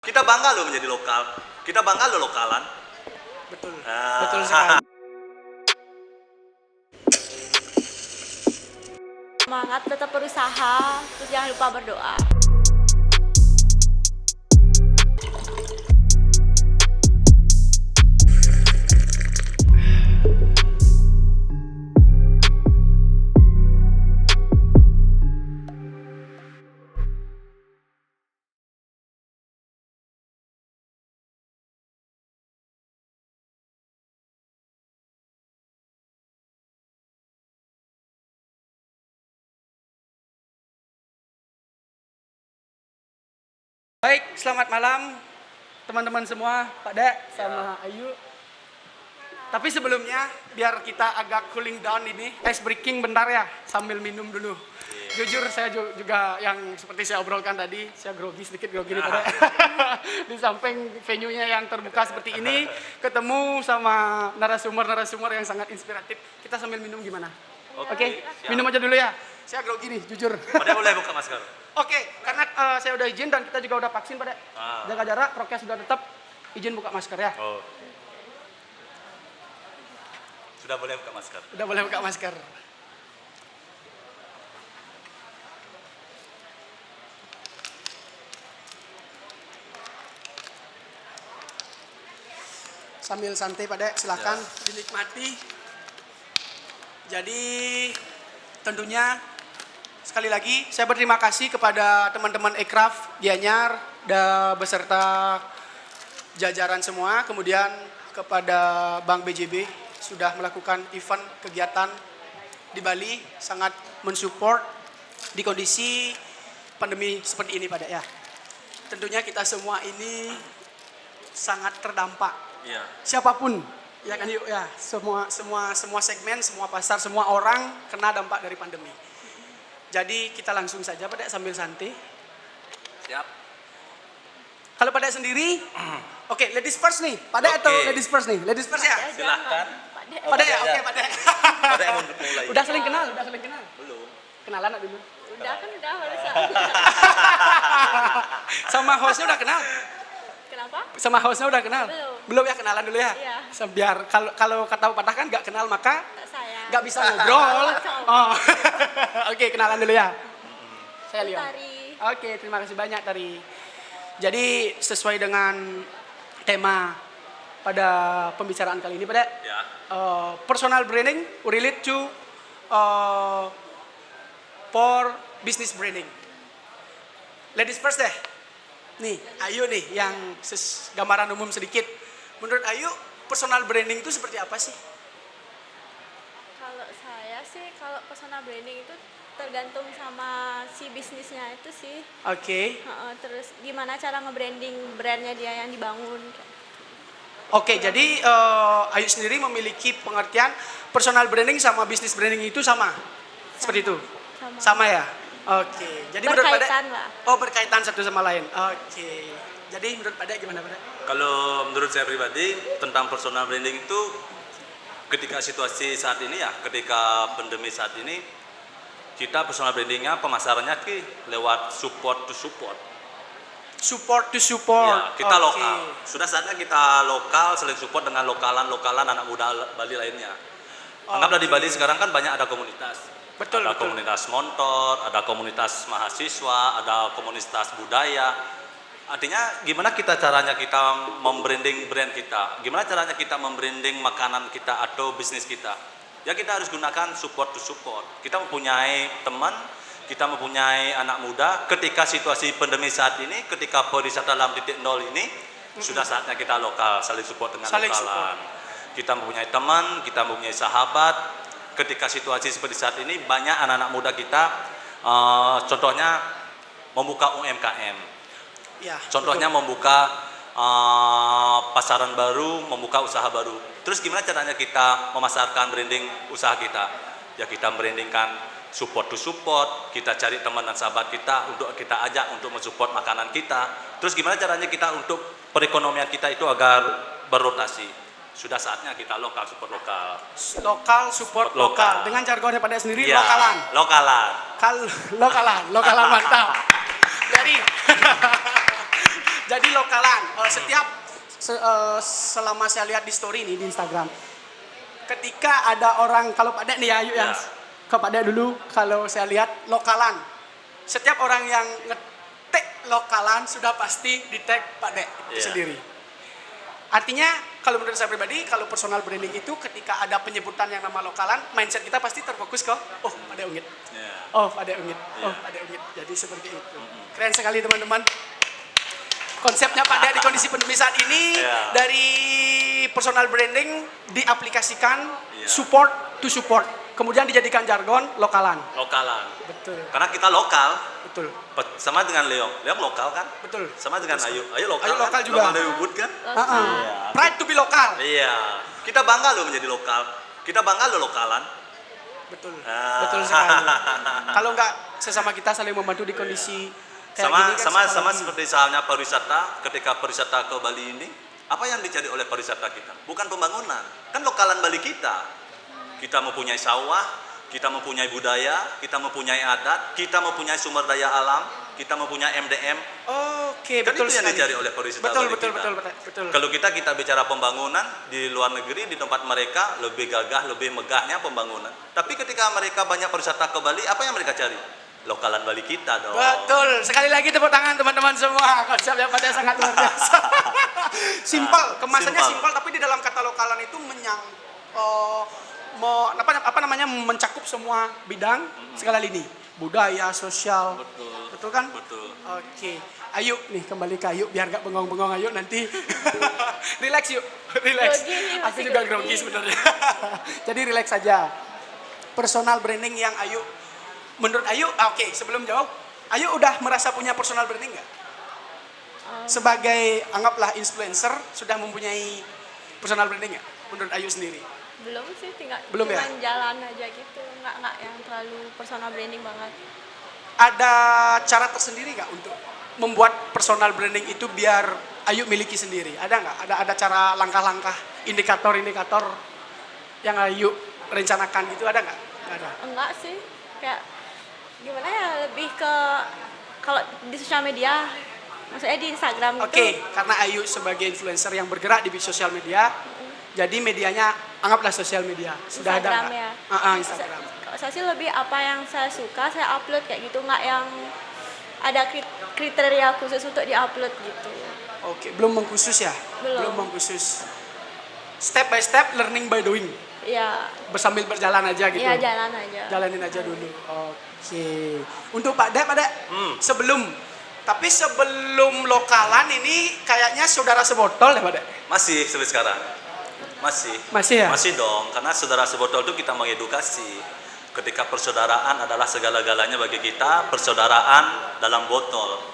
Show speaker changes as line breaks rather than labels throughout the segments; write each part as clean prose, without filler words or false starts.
Kita bangga loh menjadi lokal. Kita bangga loh lokalan.
Betul.
Ah.
Betul sekali.
Semangat, tetap berusaha, terus jangan lupa berdoa.
Baik, selamat malam teman-teman semua, Pak Dek sama Ayu. Tapi sebelumnya, biar kita agak cooling down ini, ice breaking bentar ya, sambil minum dulu. Jujur saya juga yang seperti saya obrolkan tadi, saya grogi sedikit nih Pak Dek. Di samping venue-nya yang terbuka seperti ini, ketemu sama narasumber-narasumber yang sangat inspiratif. Kita sambil minum gimana? Oke, minum aja dulu ya. Saya grogi nih, jujur.
Pada boleh buka masker.
Oke, karena saya udah izin dan kita juga udah vaksin pada jaga jarak, prokes sudah tetap, izin buka masker ya.
Oh. Sudah boleh buka masker.
Udah boleh buka masker. Sambil santai pada silakan dinikmati. Jadi tentunya sekali lagi saya berterima kasih kepada teman-teman Ekraf, Gianyar, dan beserta jajaran semua, kemudian kepada Bank BJB sudah melakukan event kegiatan di Bali, sangat mensupport di kondisi pandemi seperti ini pada ya. Tentunya kita semua ini sangat terdampak.
Iya.
Siapapun ya kan yuk ya, semua segmen, semua pasar, semua orang kena dampak dari pandemi. Jadi kita langsung saja Pak Dek sambil santai.
Siap.
Kalau Pak Dek sendiri, oke, ladies first nih. Pak Dek atau ladies first nih? Ladies first ya?
Silahkan.
Pak Dek ya, oke Pak Dek.
Pak Dek mau mulai.
Udah saling kenal?
Belum.
Kenalan nggak dulu?
Udah kan udah barusan.
Sama hostnya udah kenal?
Kenapa?
Sama hostnya udah kenal?
Belum.
Belum ya, kenalan dulu ya?
Iya.
Biar kalau kata patah kan nggak kenal maka
Tak sayang.
nggak bisa ngobrol.
Coba.
Oh. Oke, kenalan dulu ya. Saya Leon.
Tari.
Oke, terima kasih banyak Tari. Jadi sesuai dengan tema pada pembicaraan kali ini pada
Ya.
personal branding relate to for business branding. Ladies first deh. Nih, Ayu nih yang gambaran umum sedikit. Menurut Ayu, personal branding itu seperti apa sih?
Kalau saya sih, kalau personal branding itu tergantung sama si bisnisnya itu sih.
Oke.
Terus gimana cara nge-branding brandnya dia yang dibangun.
Oke, jadi Ayu sendiri memiliki pengertian personal branding sama business branding itu sama? Seperti itu? Sama ya? Oke, jadi menurut
Berkaitan
Pada,
lah.
oh berkaitan satu sama lain. Oke, jadi menurut Pada gimana Pada?
Kalau menurut saya pribadi tentang personal branding itu ketika situasi saat ini ya, ketika pandemi saat ini kita personal brandingnya pemasarannya lewat support to support.
Support to support.
Ya, kita
Oke.
lokal. Sudah saatnya kita lokal saling support dengan lokalan anak muda Bali lainnya. Anggaplah di Bali sekarang kan banyak ada komunitas.
Betul,
ada
betul.
komunitas motor, ada komunitas mahasiswa, ada komunitas budaya. Artinya gimana caranya kita membranding brand kita? Gimana caranya kita membranding makanan kita atau bisnis kita? Ya kita harus gunakan support to support. Kita mempunyai teman, kita mempunyai anak muda. Ketika situasi pandemi saat ini, ketika pariwisata dalam titik nol ini, sudah saatnya kita lokal, saling support dengan
Saling
lokalan. Kita mempunyai teman, kita mempunyai sahabat. Ketika situasi seperti saat ini, banyak anak-anak muda kita, contohnya membuka UMKM.
Ya,
Contohnya
betul.
membuka pasaran baru, membuka usaha baru. Terus gimana caranya kita memasarkan branding usaha kita? Ya kita brandingkan support to support, kita cari teman dan sahabat kita untuk kita ajak untuk mensupport makanan kita. Terus gimana caranya kita untuk perekonomian kita itu agar berrotasi? Sudah saatnya kita lokal support lokal.
Lokal support
Lokal.
lokal. Dengan jargonnya Pada sendiri
Ya,
lokalan.
Lokalan.
Lokalan mantap. Jadi Jadi lokalan. Setiap selama saya lihat di story ini di Instagram, ketika ada orang, kalau Pak Dek nih ya, yuk yang ke Pak Dek dulu, kalau saya lihat lokalan, setiap orang yang ngetek lokalan sudah pasti di tag Pak Dek itu sendiri. Artinya kalau menurut saya pribadi, kalau personal branding itu ketika ada penyebutan yang nama lokalan, mindset kita pasti terfokus ke, oh Pak Dek Unggit, oh Pak Dek Unggit, oh Pak Dek Unggit. Jadi seperti itu. Keren sekali teman-teman. Konsepnya Pak Dek di kondisi pandemi saat ini dari personal branding diaplikasikan support to support. Kemudian dijadikan jargon lokalan.
Lokalan.
Betul.
Karena kita lokal.
Betul.
Sama dengan Leong. Leong lokal kan?
Betul.
Sama dengan Ayu. Ayu lokal.
Ayu lokal
kan?
juga.
Lokal dari Ubud kan?
Pride to be lokal.
Iya. Kita bangga loh menjadi lokal. Kita bangga loh lokalan.
Betul. Betul sekali. Kalau enggak sesama kita saling membantu di kondisi kayak gini kan
sama seperti misalnya pariwisata, ketika pariwisata ke Bali ini, apa yang dicari oleh pariwisata kita? Bukan pembangunan, kan lokalan Bali kita. Kita mempunyai sawah, kita mempunyai budaya, kita mempunyai adat, kita mempunyai sumber daya alam, kita mempunyai MDM.
Oke,
Kan
betul
itu yang
sekali.
dicari oleh pariwisata
Betul,
Bali
betul,
kita.
betul.
Kalau kita bicara pembangunan di luar negeri, di tempat mereka lebih gagah, lebih megahnya pembangunan. Tapi ketika mereka banyak pariwisata ke Bali, apa yang mereka cari? Lokalan Bali kita dong.
Betul. Sekali lagi tepuk tangan teman-teman semua. Konsepnya pada sangat luar biasa. Simpel, kemasannya simpel, tapi di dalam kata lokalan itu mencakup semua bidang segala lini. Budaya, sosial. Betul kan?
Betul.
Oke. Ayo nih kembali ke Ayu biar gak bengong-bengong. Ayo nanti relax yuk. Relax.
Grogi nih,
Aku
masih
juga
grogi.
grogi sebenarnya. Jadi relax saja. Personal branding yang Ayu, menurut Ayu, oke, sebelum jawab, Ayu udah merasa punya personal branding nggak? Sebagai anggaplah influencer, sudah mempunyai personal branding nggak? Menurut Ayu sendiri?
Belum sih,
Belum ya?
cuman jalan aja gitu, nggak yang terlalu personal branding banget.
Ada cara tersendiri nggak untuk membuat personal branding itu biar Ayu miliki sendiri? Ada nggak? Ada cara langkah-langkah, indikator-indikator yang Ayu rencanakan gitu, ada nggak? Nggak ada.
Enggak sih, kayak gimana ya, lebih ke kalau di sosial media, maksudnya di Instagram
Oke,
gitu.
karena Ayu sebagai influencer yang bergerak di sosial media, jadi medianya anggaplah sosial media. Sudah
Instagram
ada
ya.
nggak? Instagram.
Kalau saya sih lebih apa yang saya suka saya upload kayak gitu, nggak yang ada kriteria khusus untuk diupload gitu.
Oke, belum mengkhusus ya?
Belum.
mengkhusus. Step by step, learning by doing.
Ya,
Sambil berjalan aja gitu.
iya jalan aja.
Jalanin aja dulu. Oke. Untuk Pak Dek, sebelum lokalan ini kayaknya saudara sebotol ya Pak Dek?
Masih sampai sekarang.
Masih ya?
Masih dong, karena saudara sebotol itu kita mengedukasi. Ketika persaudaraan adalah segala-galanya bagi kita, persaudaraan dalam botol.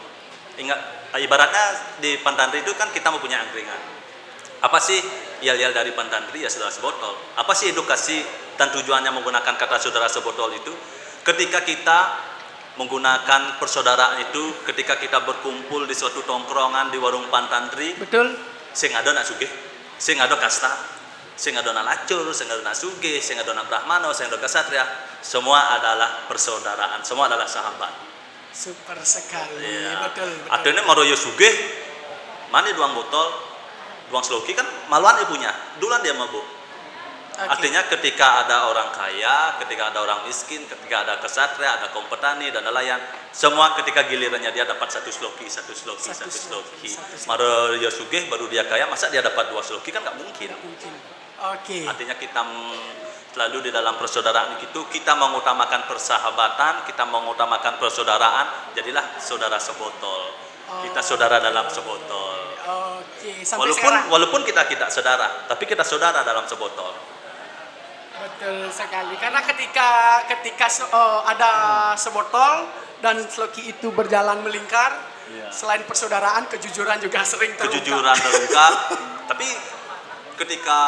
Ingat, ibaratnya di Pantandri itu kan kita mempunyai angkringan. Apa sih yel-yel dari Pantandri ya saudara sebotol? Apa sih edukasi dan tujuannya menggunakan kata saudara sebotol itu? Ketika kita menggunakan persaudaraan itu, ketika kita berkumpul di suatu tongkrongan di warung Pantandri,
Betul.
sing ada nak sugih, sing ada kasta, sing ada nak lacur, sing ada nak sugih, sing ada nak brahmana, sing ada kesatria, semua adalah persaudaraan, semua adalah sahabat.
Super sekali.
Ya.
Betul.
Artinya maroyo sugih, mana duang botol, duang sloki kan maluan dia punya, dulan dia mabuk.
Oke.
Artinya ketika ada orang kaya, ketika ada orang miskin, ketika ada kesatria, ada kaum petani dan nelayan, semua ketika gilirannya dia dapat satu sloki. Maroyo sugih baru dia kaya, masa dia dapat dua sloki kan nggak mungkin.
Mungkin. Oke.
Artinya kita selalu di dalam persaudaraan itu kita mengutamakan persahabatan, kita mengutamakan persaudaraan, jadilah saudara sebotol. Kita saudara dalam sebotol.
Oke. Sampai sekarang.
Walaupun kita tidak saudara, tapi kita saudara dalam sebotol.
Betul sekali. Karena ketika ada sebotol dan sloki itu berjalan melingkar, selain persaudaraan, kejujuran juga sering terungkap.
Kejujuran terungkap. Tapi ketika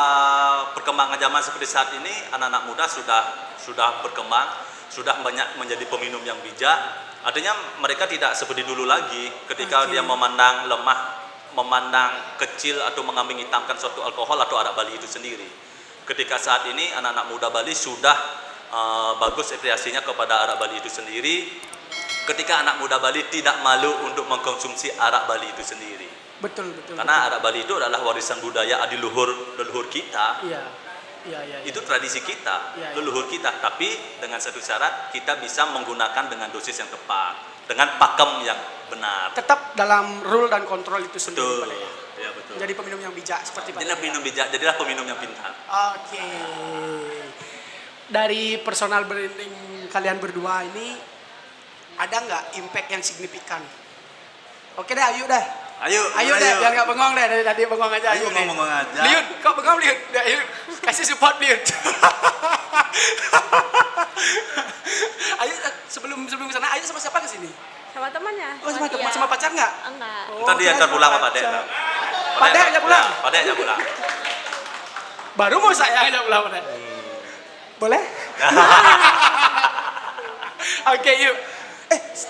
perkembangan zaman seperti saat ini, anak-anak muda sudah berkembang, sudah banyak menjadi peminum yang bijak. Artinya mereka tidak seperti dulu lagi ketika dia memandang lemah, memandang kecil atau mengambing hitamkan suatu alkohol atau arak Bali itu sendiri. Ketika saat ini anak-anak muda Bali sudah bagus apresiasinya kepada arak Bali itu sendiri. ketika anak muda Bali tidak malu untuk mengkonsumsi arak Bali itu sendiri.
Betul, betul.
Karena arak Bali itu adalah warisan budaya adiluhur leluhur kita.
Iya. Iya, iya.
Itu tradisi kita,
Iya, iya.
leluhur kita. Tapi dengan satu syarat, kita bisa menggunakan dengan dosis yang tepat, dengan pakem yang benar.
Tetap dalam rule dan kontrol itu sendiri,
Betul.
Pak Dek.
Ya, betul.
Jadi peminum yang bijak seperti Pak
Jadilah
Dek.
peminum bijak, jadilah peminum yang pintar.
Oke. Dari personal branding kalian berdua ini ada nggak impact yang signifikan? Oke deh, ayo deh.
Ayo,
Ayo deh, biar nggak bengong deh. Dari tadi bengong aja.
Ayo
deh.
bengong aja.
Liut, kok bengong Liut? Ayo, kasih support Liut. Ayo sebelum kesana, ayo sama siapa kesini?
Sama temannya.
Oh sama
dia.
sama pacar nggak?
Enggak.
Oh,
Ntar dia
kira
antar
sama
pulang sama Pak Dek.
pacar. Pak Dek aja pulang?
Pak Dek aja pulang.
Baru mau saya aja pulang Pak Dek. Boleh? Oke yuk.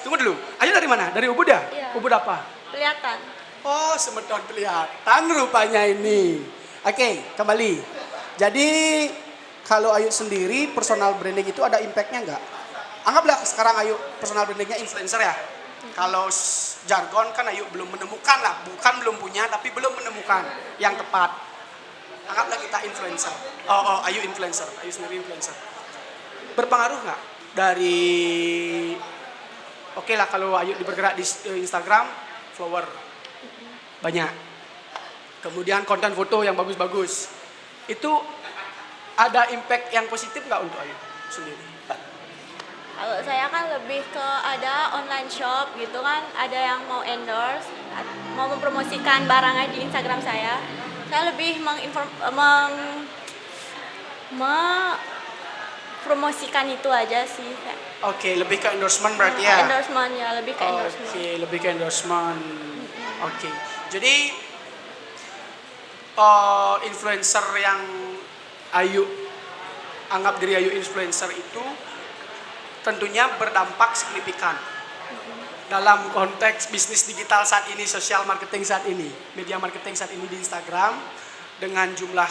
Tunggu dulu. Ayo dari mana? Dari Ubud ya?
Iya.
Ubud apa?
Kelihatan.
Oh, Semedon kelihatan rupanya ini. Oke, kembali. Jadi kalau Ayu sendiri personal branding itu ada impactnya nggak? Anggaplah sekarang Ayu personal brandingnya influencer ya. Kalau jargon kan Ayu belum menemukan lah, bukan belum punya tapi belum menemukan yang tepat. Anggaplah kita influencer. Oh, Ayu influencer, Ayu sendiri influencer. Berpengaruh nggak dari oke lah kalau Ayu bergerak di Instagram, follower banyak. Kemudian konten foto yang bagus-bagus. Itu ada impact yang positif nggak untuk Ayu sendiri?
Kalau saya kan lebih ke ada online shop gitu kan, ada yang mau endorse, mau mempromosikan barangnya di Instagram saya. Saya lebih promosikan itu aja sih.
Oke, lebih ke endorsement berarti ya?
Endorsement ya, lebih ke endorsement.
Oke, lebih ke endorsement. Oke, jadi influencer yang Ayu anggap diri Ayu influencer itu tentunya berdampak signifikan dalam konteks bisnis digital saat ini, sosial marketing saat ini, media marketing saat ini di Instagram dengan jumlah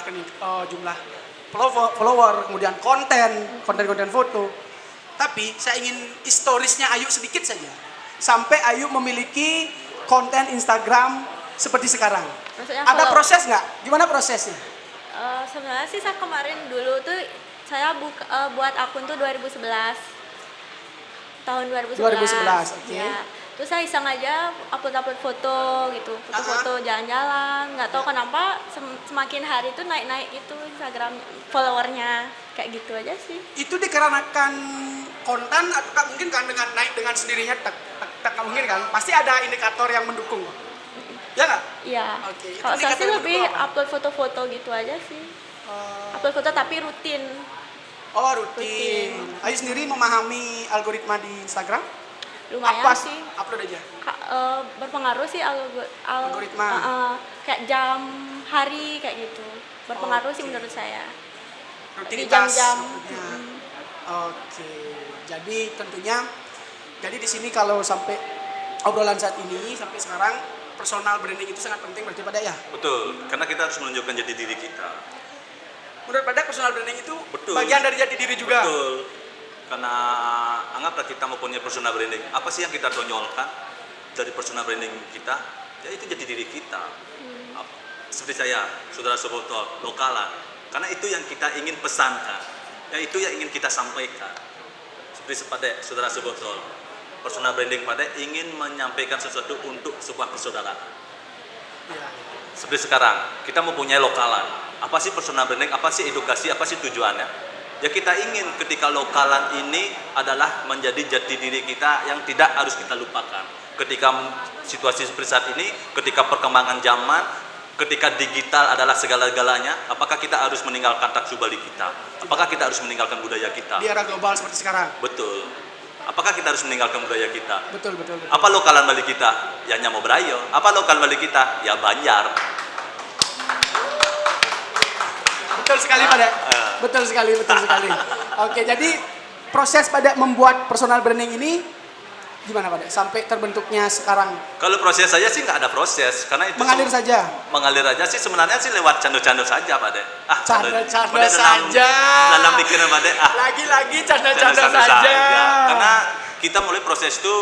follower, kemudian konten foto. Tapi saya ingin historisnya Ayu sedikit saja. Sampai Ayu memiliki konten Instagram seperti sekarang.
Maksudnya
Ada
kalau-
proses nggak? Gimana prosesnya?
Sebenarnya sih saya kemarin dulu tuh saya buat akun tuh 2011. Tahun 2011.
Oke.
Ya. Terus saya iseng aja upload foto gitu, foto-foto jalan-jalan. Nggak tahu kenapa semakin hari tuh naik-naik gitu Instagram followernya, kayak gitu aja sih.
Itu dikarenakan konten atau nggak mungkin kan dengan naik dengan sendirinya tak nggak mungkin kan? Pasti ada indikator yang mendukung. Ya nggak?
Iya.
Oke, itu
Kalau saya sih
indikator
lebih
mendukung apa?
upload foto-foto gitu aja sih. Upload foto tapi rutin.
Oh rutin. Ayu sendiri memahami algoritma di Instagram?
Lumayan
Apa
sih.
upload aja?
Berpengaruh sih
Algoritma.
kayak jam hari kayak gitu. Berpengaruh sih
Oke.
menurut saya. Di
Rutinitas.
jam-jam.
maksudnya. Oke. Jadi tentunya di sini kalau sampai obrolan saat ini sampai sekarang personal branding itu sangat penting berarti pada ya.
Betul, karena kita harus menunjukkan jati diri kita.
Menurut pada personal branding itu
Betul.
bagian dari jati diri juga.
Betul. Karena anggaplah kita mempunyai personal branding. Apa sih yang kita tonjolkan dari personal branding kita? Ya itu jati diri kita. Seperti saya, saudara sebotol, lokalan. Karena itu yang kita ingin pesankan. Ya itu yang ingin kita sampaikan. Seperti Pade, saudara sebotol. Personal branding Pade ingin menyampaikan sesuatu untuk sebuah persaudaraan.
Iya.
Seperti sekarang, kita mempunyai lokalan. Apa sih personal branding? Apa sih edukasi? Apa sih tujuannya? Ya kita ingin ketika lokalan ini adalah menjadi jati diri kita yang tidak harus kita lupakan. Ketika situasi seperti saat ini, ketika perkembangan zaman, ketika digital adalah segala-galanya, apakah kita harus meninggalkan taksu Bali kita? Apakah kita harus meninggalkan budaya kita?
Di era global seperti sekarang.
Betul. Apakah kita harus meninggalkan budaya kita?
Betul.
Apa lokalan Bali kita? Ya Nyamo Brayo. Apa lokal Bali kita? Ya Banjar.
Betul sekali pada. Betul sekali. Oke, jadi proses pada membuat personal branding ini gimana pada sampai terbentuknya sekarang?
Kalau proses saya sih nggak ada proses, karena itu
Mengalir saja.
mengalir aja sih sebenarnya sih lewat cando-cando saja Pak De.
Canda-canda
Pak De
saja.
Dalam pikiran Pak De,
Lagi-lagi canda-canda
canda-canda
saja.
Karena kita mulai proses itu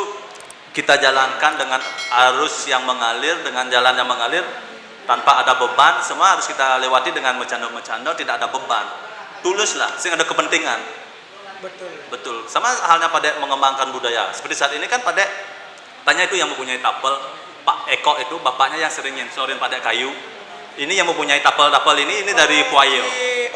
kita jalankan dengan arus yang mengalir, dengan jalan yang mengalir tanpa ada beban. Semua harus kita lewati dengan bercanda-bercanda, tidak ada beban. Tulus lah, sehingga ada kepentingan. Betul. Sama halnya Padek mengembangkan budaya. Seperti saat ini kan Padek tanya itu yang mempunyai tapel, Pak Eko itu bapaknya yang sering nyensorin Padek kayu. Ini yang mempunyai tapel-tapel ini dari Puayo.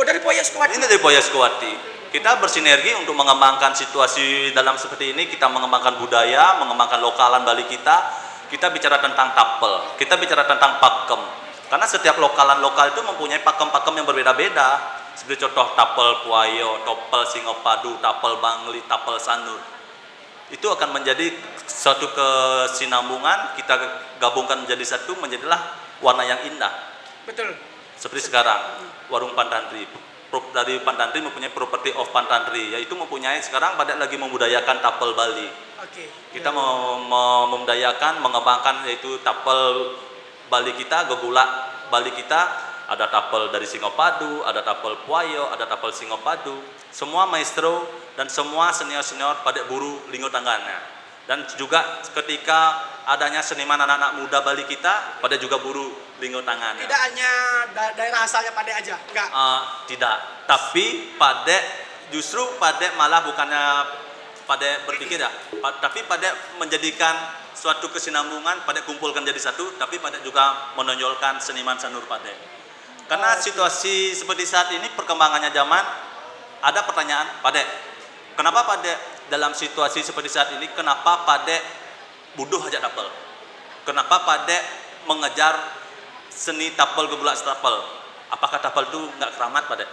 Oh, dari Puayo Sekuati.
Ini dari Puayo Sekuati. Kita bersinergi untuk mengembangkan situasi dalam seperti ini. Kita mengembangkan budaya, mengembangkan lokalan Bali kita. Kita bicara tentang tapel, kita bicara tentang pakem. Karena setiap lokalan lokal itu mempunyai pakem-pakem yang berbeda-beda. Seperti contoh tapel Puayo, tapel Singopadu, tapel Bangli, tapel Sanur. Itu akan menjadi suatu kesinambungan, kita gabungkan menjadi satu, menjadilah warna yang indah.
Betul.
Seperti sekarang, warung Pantantri. Dari Pantantri mempunyai property of Pantantri, yaitu mempunyai sekarang pada lagi membudayakan tapel Bali.
Oke.
Kita membudayakan, mengembangkan yaitu tapel Bali kita, gegulak Bali kita, ada tapel dari Singopadu, ada tapel Puayo, ada tapel Singopadu. Semua maestro dan semua senior-senior pada buru linggo tangganya. Dan juga ketika adanya seniman anak-anak muda Bali kita, pada juga buru linggo tangannya.
Tidak hanya daerah asalnya Padek aja, enggak?
Tidak, tapi Padek justru Padek malah bukannya Padek berpikir ya, tapi Padek menjadikan suatu kesinambungan, Padek kumpulkan jadi satu, tapi Padek juga menonjolkan seniman sanur Padek. Karena situasi seperti saat ini perkembangannya zaman, ada pertanyaan, Padek, kenapa Padek dalam situasi seperti saat ini, kenapa Padek buduh aja tapel? Kenapa Padek mengejar seni tapel gebulak tapel? Apakah tapel itu nggak keramat Padek?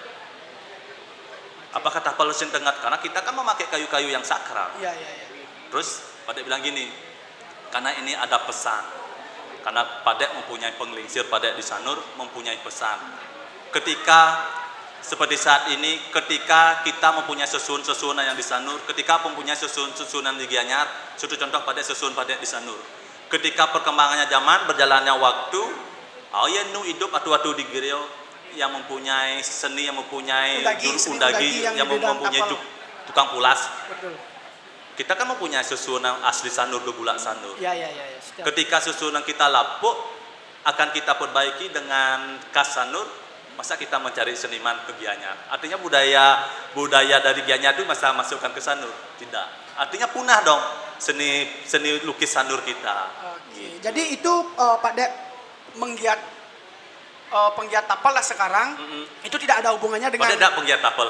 Apakah tapel sing tengat? Karena kita kan memakai kayu-kayu yang sakral.
Iya.
Terus Padek bilang gini, karena ini ada pesan. Karena Padek mempunyai penglingsir, Padek di Sanur mempunyai pesan. Ketika seperti saat ini, ketika kita mempunyai susunan yang di Sanur, ketika mempunyai susunan di Gianyar, suatu contoh Padek susun Padek di Sanur. Ketika perkembangannya zaman, berjalannya waktu, nu hidup atu-atu di Girio yang mempunyai seni, yang mempunyai undagi, yang mempunyai tukang pulas.
Betul.
Kita kan mempunyai susunan asli Sanur, gegulak Sanur.
Iya.
Ketika susunan kita lapuk, akan kita perbaiki dengan khas Sanur. Masa kita mencari seniman ke Gianyar? Artinya budaya dari Gianyar itu masa masukkan ke Sanur? Tidak. Artinya punah dong seni lukis Sanur kita.
Oke. Jadi itu Pak Dek penggiat tapel lah sekarang. Itu tidak ada hubungannya dengan.
Pada penggiat tapel,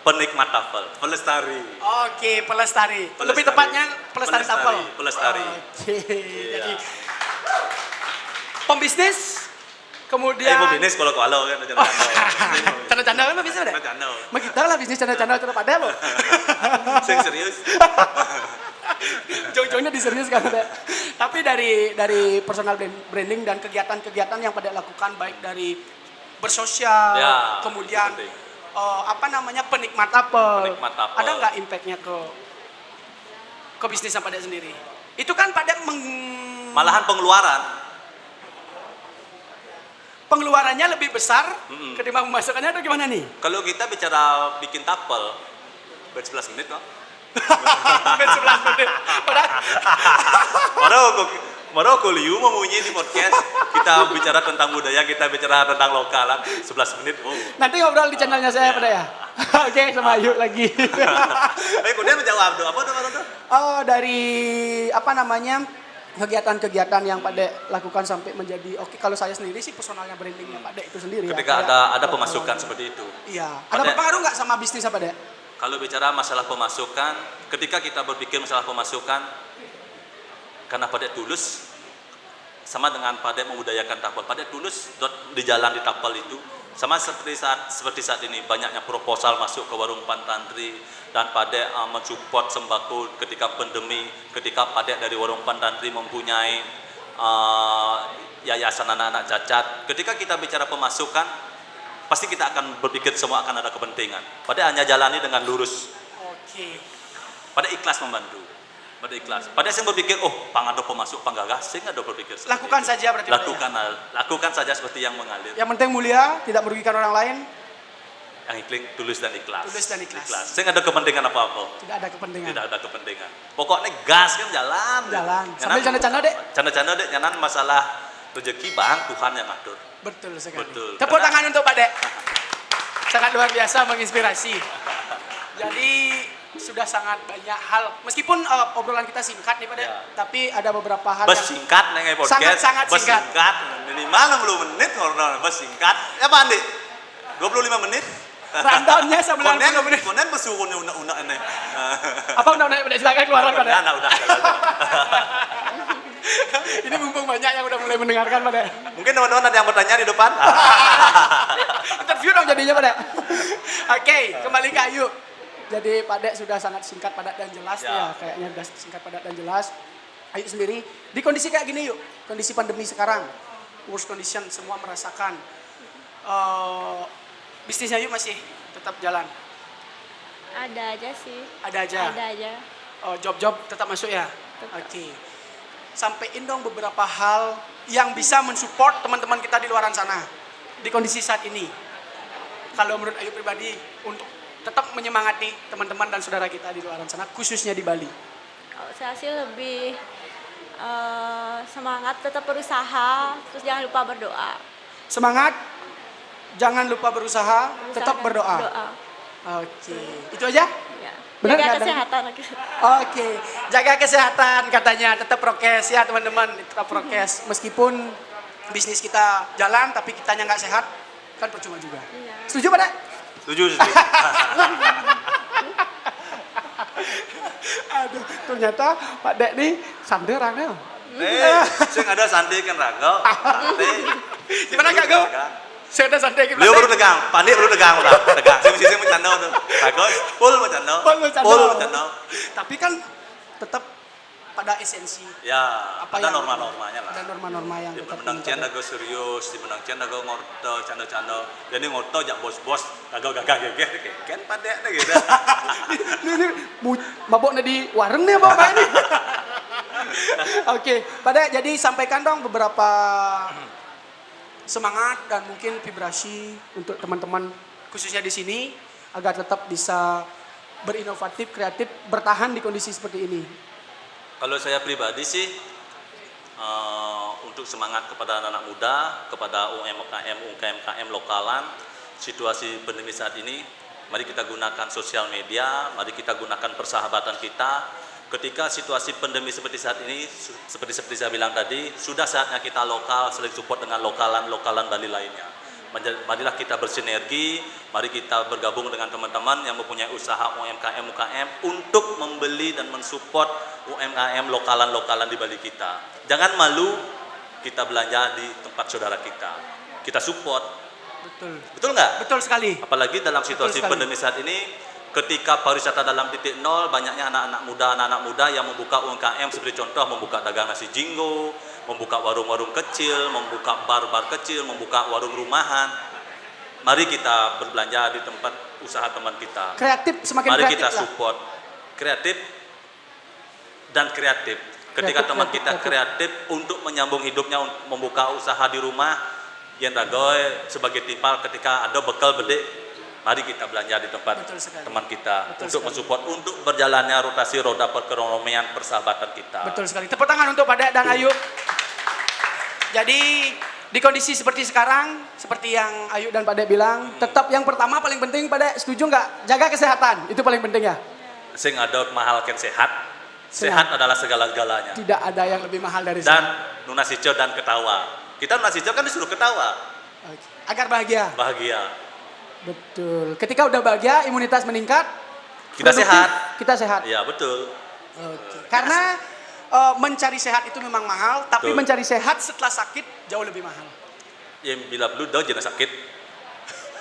penikmat tapel, pelestari.
Oke, pelestari. Lebih tepatnya pelestari tapel.
Pelestari.
Oke.
Iya.
Jadi pembisnis. Kemudian
bisnis kalau kan
canda-canda kan bisnis ada?
Canda.
Mak kita lah bisnis canda-canda pada lo.
Serius.
Jauh-jauhnya diserius kan ada. Tapi dari personal branding dan kegiatan-kegiatan yang pada lakukan baik dari bersosial,
Ya,
kemudian
penting.
Penikmat apel.
Penikmat apel.
Ada nggak impactnya ke bisnis pada sendiri? Itu kan pada
Malahan
pengeluarannya lebih besar ketimbang pemasukannya atau gimana nih?
kalau kita bicara bikin tapel, 11 menit kok.
11 menit.
Baru aku liu memunyi di podcast. Kita bicara tentang budaya, kita bicara tentang lokalan 11 menit. Oh.
Nanti ngobrol di channelnya saya pada ya. Oke, sama Ayu lagi.
Kemudian menjawab apa tuh?
Oh, dari kegiatan-kegiatan yang Pak Dek lakukan sampai menjadi kalau saya sendiri sih personalnya brandingnya Pak Dek itu sendiri.
Ketika
ya,
ada pemasukan seperti itu.
Iya. Ada berpengaruh nggak sama bisnis Pak Dek?
Kalau bicara masalah pemasukan, ketika kita berpikir masalah pemasukan, karena Pak Dek tulus, sama dengan Pak Dek membudayakan tapel. Pak Dek tulus di jalan di tapel itu, sama seperti saat ini banyaknya proposal masuk ke warung Pantantri dan Pak Dek mensupport sembako ketika pandemi, ketika Pak Dek dari warung Pantantri mempunyai yayasan anak-anak cacat. Ketika kita bicara pemasukan, pasti kita akan berpikir semua akan ada kepentingan. Pak Dek hanya jalani dengan lurus.
Oke.
Pak Dek ikhlas membantu. Pada ikhlas. Pada saya berpikir, pangado pemasuk panggagas, saya nggak ada berpikir.
Lakukan saja berarti.
Lakukan saja seperti yang mengalir.
Yang penting mulia, tidak merugikan orang lain.
Yang tulus dan ikhlas.
Tulus dan ikhlas.
Saya nggak ada kepentingan apa-apa.
Tidak ada kepentingan.
Tidak ada kepentingan. Pokoknya gas kan jalan.
Jalan. Sambil canda-canda dek.
Canda-canda dek. Nyanan masalah rezeki bang Tuhan yang ngatur.
Betul sekali.
Betul.
Tepuk tangan untuk Pak Dek. Sangat luar biasa menginspirasi. Jadi sudah sangat banyak hal. Meskipun obrolan kita singkat nih Pak Dek,
Ya.
tapi ada beberapa hal
Bes singkat nih podcast.
Sangat-sangat
Bes
singkat.
singkat. Minimal 60 menit ngobrol. Bes singkat. Ya Pak Andi? 25 menit.
rundownnya 90 menit.
Konen besuruh unak-unak ini.
Apa undang-undang Pak Dek? Silakan keluaran Pak Dek.
Nah, udah. jalan.
Ini mumpung banyak yang udah mulai mendengarkan Pak Dek.
Mungkin teman-teman ada yang bertanya di depan.
Interview dong jadinya Pak Dek. Oke, kembali ke Ayu. Jadi Pak Dek sudah sangat singkat, padat dan jelas
Ya.
ya. Kayaknya sudah singkat, padat dan jelas. Ayu sendiri di kondisi kayak gini yuk, kondisi pandemi sekarang, worst condition semua merasakan. Bisnis Ayu masih tetap jalan,
Ada aja sih.
ada aja.
Ada aja.
Job-job tetap masuk ya.
Tetap.
Oke. Sampaiin dong beberapa hal yang bisa mensupport teman-teman kita di luaran sana di kondisi saat ini. Kalau menurut Ayu pribadi untuk tetap menyemangati teman-teman dan saudara kita di luaran sana, khususnya di Bali.
Kalau saya sih lebih semangat, tetap berusaha, terus jangan lupa berdoa.
Semangat, jangan lupa berusaha, tetap
dan
berdoa. Oke, itu aja?
Ya.
Benar
Jaga
nggak, Dan?
kesehatan.
Oke, jaga kesehatan katanya, tetap prokes ya teman-teman, tetap prokes. Meskipun bisnis kita jalan, tapi kitanya nggak sehat, kan percuma juga.
Iya.
Setuju pada?
Setuju.
Aduh, ternyata Pak Dek nih santai orangnya.
Saya nggak ada santai kan Rago.
Gimana Kak Go? Saya udah santai gimana?
Beliau baru tegang, Pandi baru tegang, tegang. Saya bercanda tuh. Rago, full bercanda. Full bercanda.
Tapi kan tetap pada esensi.
Ya,
Apa
ada
yang-
norma-normanya lah.
Ada norma-norma yang
Di
tetap
menang
dijaga.
cian dago serius, di menang cian dago ngorto, canda-canda. Jadi ngorto jak bos-bos, dago gagah geger, kan pada ada gitu.
Ini maboknya di warung nih bapak ini. Oke, pada jadi sampaikan dong beberapa semangat dan mungkin vibrasi untuk teman-teman khususnya di sini agar tetap bisa berinovatif, kreatif, bertahan di kondisi seperti ini.
Kalau saya pribadi sih untuk semangat kepada anak-anak muda, kepada UMKM lokalan, situasi pandemi saat ini, mari kita gunakan sosial media, mari kita gunakan persahabatan kita. Ketika situasi pandemi seperti saat ini, seperti saya bilang tadi, sudah saatnya kita lokal, saling support dengan lokalan Bali lainnya. Marilah kita bersinergi, mari kita bergabung dengan teman-teman yang mempunyai usaha UMKM untuk membeli dan mensupport UMKM lokalan di Bali kita. Jangan malu kita belanja di tempat saudara kita. Kita support.
Betul.
Betul nggak?
Betul sekali.
Apalagi dalam situasi
sekali.
pandemi saat ini, ketika pariwisata dalam titik nol, banyaknya anak-anak muda yang membuka UMKM seperti contoh membuka dagang nasi jinggo, membuka warung-warung kecil, membuka bar-bar kecil, membuka warung rumahan. Mari kita berbelanja di tempat usaha teman kita.
Kreatif, semakin
Mari
kreatif
kita
lah.
support. Kreatif dan kreatif. Ketika
Kreatif,
teman
kreatif,
kita kreatif untuk menyambung hidupnya, membuka usaha di rumah, yang ragoy sebagai timpal ketika ada bekal bedek, mari kita belanja di tempat
Betul sekali.
teman kita
Betul
untuk
sekali.
mensupport untuk berjalannya rotasi roda perekonomian persahabatan kita.
Betul sekali. Tepuk tangan untuk Pak Dek dan Ayu. Jadi di kondisi seperti sekarang, seperti yang Ayu dan Pak Dek bilang, tetap yang pertama paling penting Pak Dek, setuju nggak? Jaga kesehatan, itu paling penting ya.
Sing ada mahalkan sehat, sehat adalah segala-galanya.
Tidak ada yang lebih mahal dari
Dan
sehat.
nunasijo dan ketawa. Kita nunasijo kan disuruh ketawa,
Oke. Agar bahagia.
bahagia.
Betul. Ketika udah bahagia, imunitas meningkat.
Kita
produktif,
sehat.
Kita sehat.
Iya betul.
Oke. Karena mencari sehat itu memang mahal, tapi
Betul.
mencari sehat setelah sakit jauh lebih mahal.
Ya bila perlu do jangan sakit,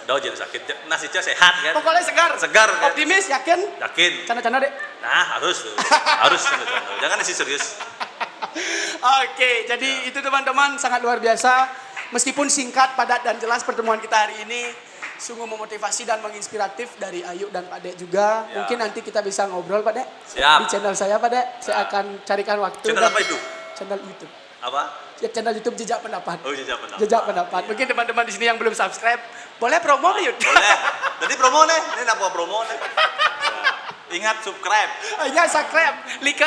do jangan sakit. Nasijo sehat kan?
Pokoknya segar.
Segar kan?
Optimis, yakin?
Yakin.
Canda-canda dek.
Nah harus tuh, harus canda-canda. Jangan isi serius.
Oke, jadi itu teman-teman sangat luar biasa. Meskipun singkat, padat dan jelas pertemuan kita hari ini sungguh memotivasi dan menginspiratif dari Ayu dan Pak Dek juga.
Ya.
Mungkin nanti kita bisa ngobrol Pak Dek.
Siap.
Di channel saya Pak Dek. Saya akan carikan waktu.
Channel
dan-
apa itu?
Channel YouTube.
Apa?
channel YouTube Jejak Pendapat.
Oh, Jejak Pendapat.
Jejak Pendapat.
Iya.
Mungkin teman-teman di sini yang belum subscribe, boleh promo nih, Yud.
Boleh. Jadi promo nih. Ini apa promo nih? Ya. Ingat subscribe.
Ya, subscribe. Lika.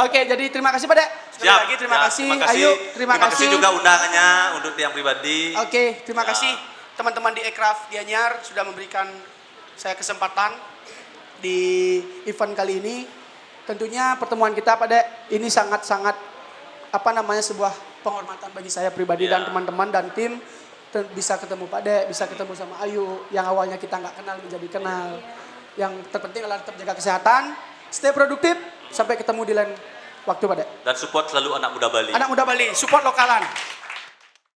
Oke, jadi terima kasih Pak Dek. Sekali
Siap.
lagi terima
Ya,
kasih. Ayu, terima kasih.
juga undangannya untuk yang pribadi.
Oke, terima
Ya.
kasih teman-teman di Ekraf Gianyar sudah memberikan saya kesempatan di event kali ini. Tentunya pertemuan kita pada ini sangat-sangat sebuah penghormatan bagi saya pribadi
Ya.
dan teman-teman dan tim. Bisa ketemu Pak Dek, bisa ketemu sama Ayu yang awalnya kita nggak kenal menjadi kenal. Yang terpenting adalah tetap jaga kesehatan, stay produktif, sampai ketemu di lain waktu Pak Dek.
Dan support selalu anak muda Bali.
Anak muda Bali, support lokalan.